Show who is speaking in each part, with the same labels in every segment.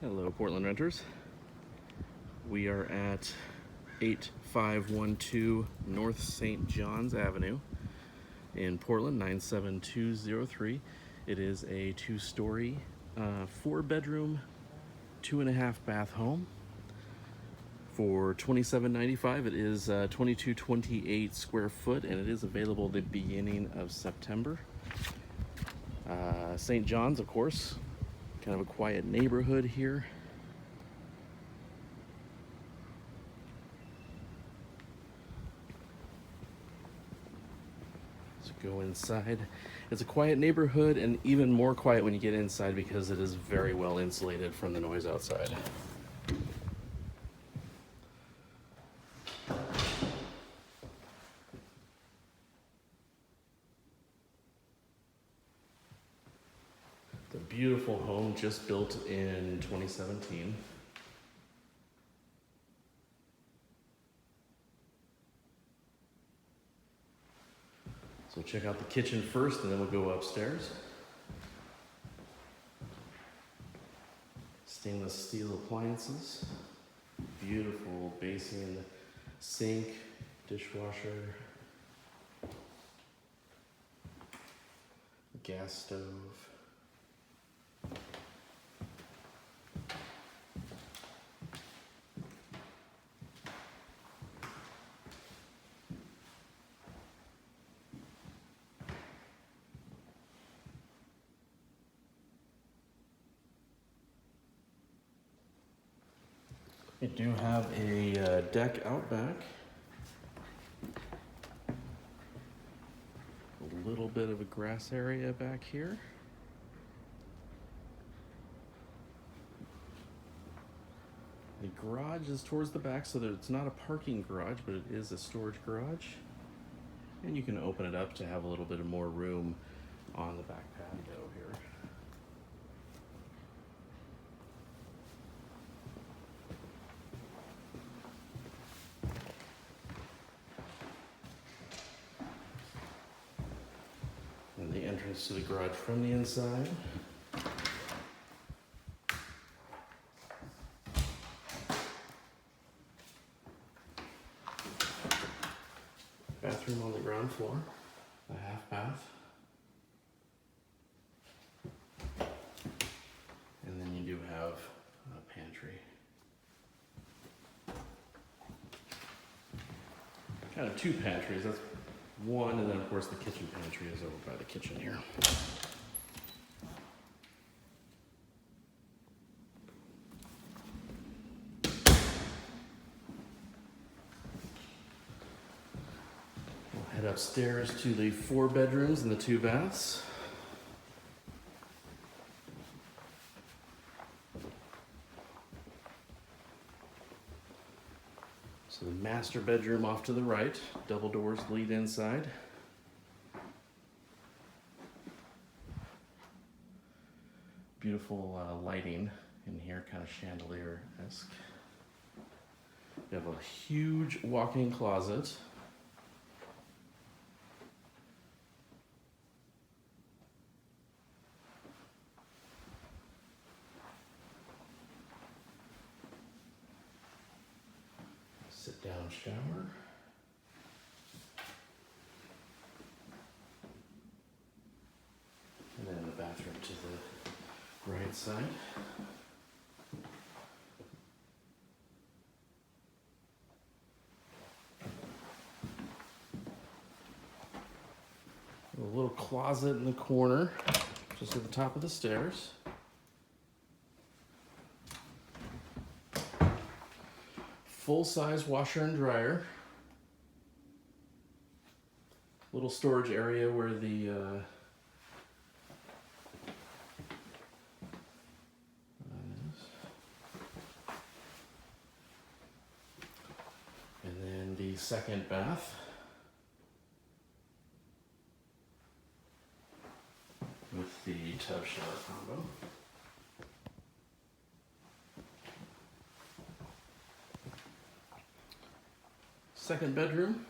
Speaker 1: Hello, Portland renters. We are at 8512 North St. John's Avenue in Portland, 97203. It is a two-story, 4-bedroom, 2.5-bath home for $27.95. It is 2228 square foot, and it is available the beginning of September. St. John's, of course, kind of a quiet neighborhood here. Let's go inside. It's a quiet neighborhood, and even more quiet when you get inside because it is very well insulated from the noise outside. It's a beautiful home just built in 2017. So check out the kitchen first, and then we'll go upstairs. Stainless steel appliances, beautiful basin, sink, dishwasher, gas stove. We do have a deck out back. A little bit of a grass area back here. The garage is towards the back, so that it's not a parking garage, but it is a storage garage. And you can open it up to have a little bit of more room on the back patio here. And the entrance to the garage from the inside. Bathroom on the ground floor, a half bath. And then you do have a pantry. Kind of two pantries, that's one, and then of course the kitchen pantry is over by the kitchen here. We'll head upstairs to the 4 bedrooms and the 2 baths. So the master bedroom off to the right, double doors lead inside. Beautiful lighting in here, kind of chandelier-esque. You have a huge walk-in closet. Sit-down shower. And then the bathroom to the right side. A little closet in the corner, just at the top of the stairs. Full-size washer and dryer. Little storage area where the and then the second bath. With the tub shower combo. Second bedroom.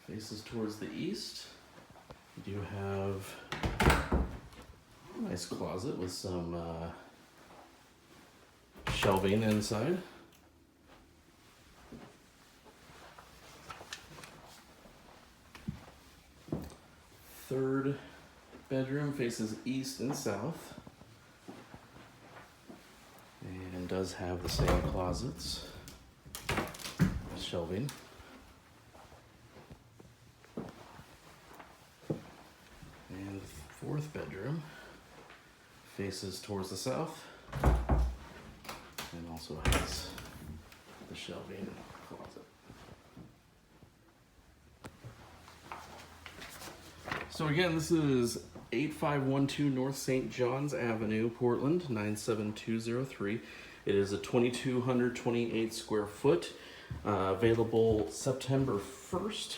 Speaker 1: Faces towards the east. You do have nice closet with some shelving inside. Third bedroom faces east and south and does have the same closets, shelving. And the fourth bedroom faces towards the south and also has the shelving closet. So again, this is 8512 North St. John's Avenue, Portland, 97203. It is a 2,228 square foot, available September 1st,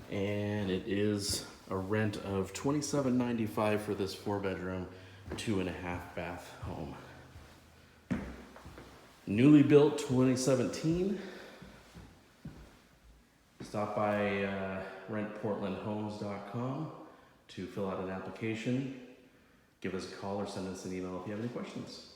Speaker 1: and it is a rent of $27.95 for this 4-bedroom, 2.5 bath home. Newly built 2017. Stop by rentportlandhomes.com to fill out an application. Give us a call or send us an email if you have any questions.